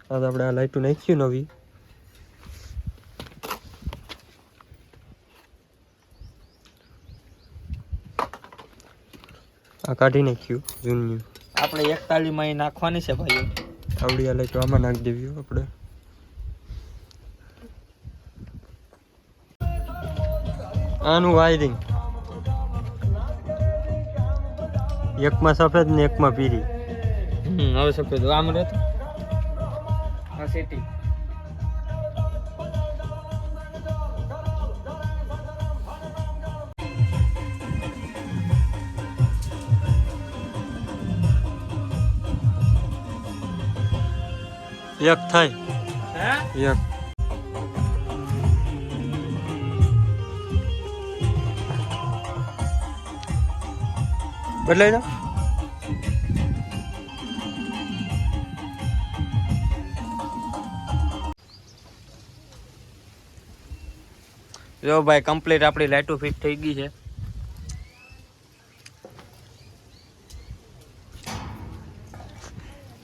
હવે આપણે આ લાઈટું નાખ્યું નવી. આ કાઢી નાખ્યું જૂનું. આપણે 41 માં નાખવાની છે ભાઈ. આવડી આ લાઈટો આમાં નાખી દેવી આપણે. આનું વાયરિંગ એકમાં સફેદ ને એકમાં પીરી. હવે સફેદ આમ રહે આ સેટિંગ. એક થાય હે એક. બદલાઈ ના જો ભાઈ કમ્પ્લીટ આપણી લાઈટો ફિટ થઈ ગઈ છે.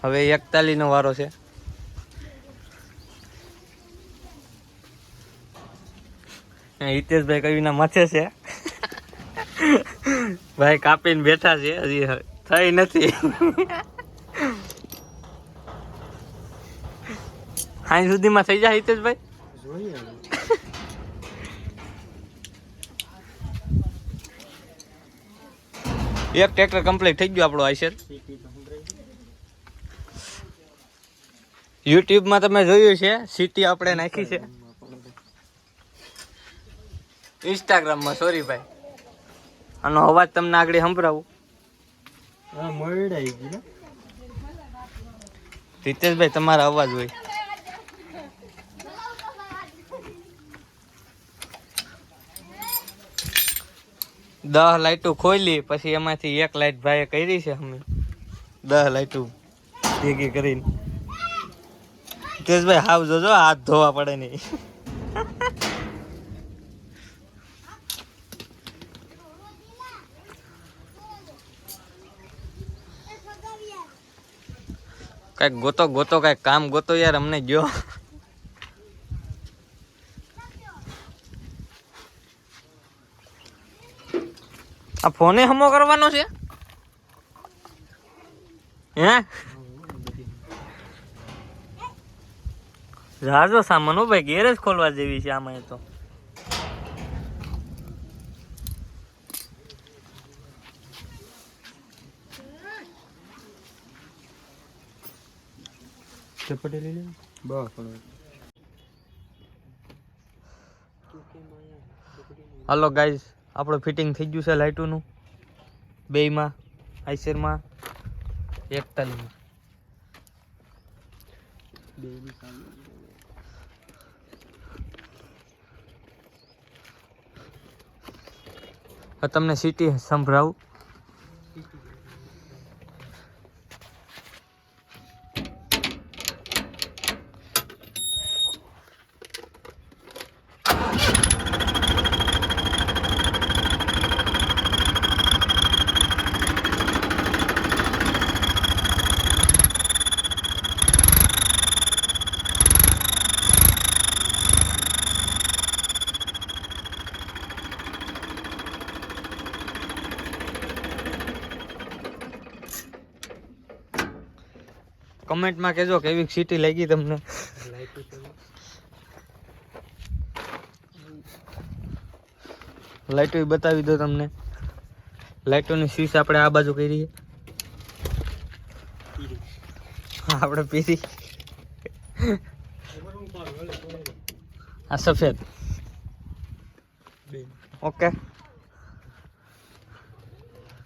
હવે 41 નો વારો છે. હિતેશભાઈ કવિના માથે છે. ભાઈ કાપીને બેઠા છે, હજી થઈ નથી. હાઈ સુધીમાં થઈ જાય હિતેશભાઈ. જોઈએ એક ટ્રેક્ટર કમ્પ્લીટ થઈ ગયું આપણું આઈસર. યુટ્યુબમાં તમે જોયું છે, સિટી આપણે નાખી છે. ઇન્સ્ટાગ્રામમાં સોરી ભાઈ, આનો અવાજ તમને આગળ સંભળાવું. હા મળાઈ ગઈ ને હિતેશભાઈ તમારો અવાજ હોય. દહ લાઈટો ખોલી પછી એમાંથી એક લાઈટ ભાઈએ કરી છે. અમે 10 લાઈટો ભેગી કરીને. હિતેશભાઈ હાવ જોજો, હાથ ધોવા પડે નહીં. કઈક ગોતો ગોતો, કઈક કામ ગોતો યાર, અમને ગયો. આ ફોને હમો કરવાનો છે હે? જાજો સામાન હો ભાઈ, ગેરેજ ખોલવા જેવી છે આમાં. તો પટેલી લે બસ. હાલો ગાઈઝ, આપણું ફિટિંગ થઈ ગયું છે લાઇટોનું, બેયમાં, આઈસરમાં, 41માં. તમને સિટી સંભળાવું. કમેન્ટમાં કહેજો કેવી સિટી લાગી તમને. લાઈટો બતાવી દો તમને. લાઈટોની સ્વિચ આપણે આ બાજુ કરી, આપણે પીરી. આ સફેદ. ઓકે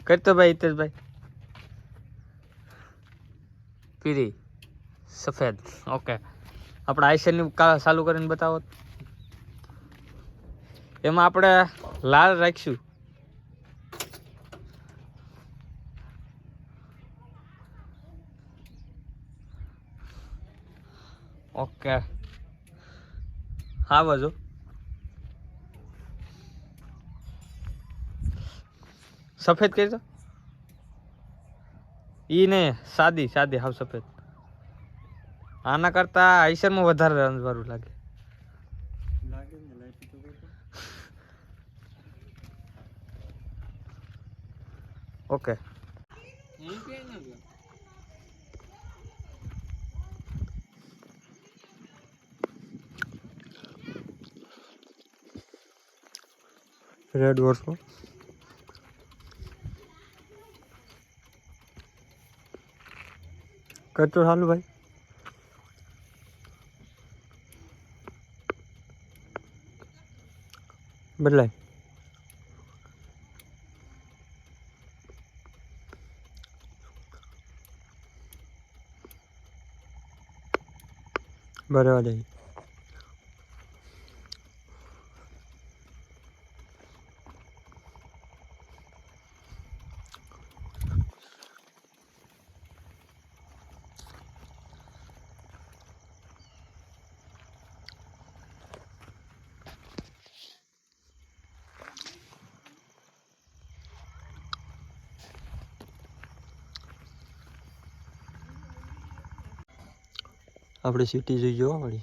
કરતો ભાઈ હિતેશભાઈ. પીરી સફેદ. ઓકે, આપણે આઈસરની ચાલુ કરીને બતાવો. એમાં આપણે લાલ રાખીશું. ઓકે, હા બાજુ સફેદ કરી દો. ઈ ને સાદી સાદી હાવ સફેદ. આના કરતા આઈસરમાં વધારે રંજવાળું લાગે. લાગે ને લાઈટ તો કરતો. ઓકે. રેડ વર્ષો કરતો ચાલુ ભાઈ. બદલાય. બરાબર છે. આપણે સિટી જોઈ જોવા મળી.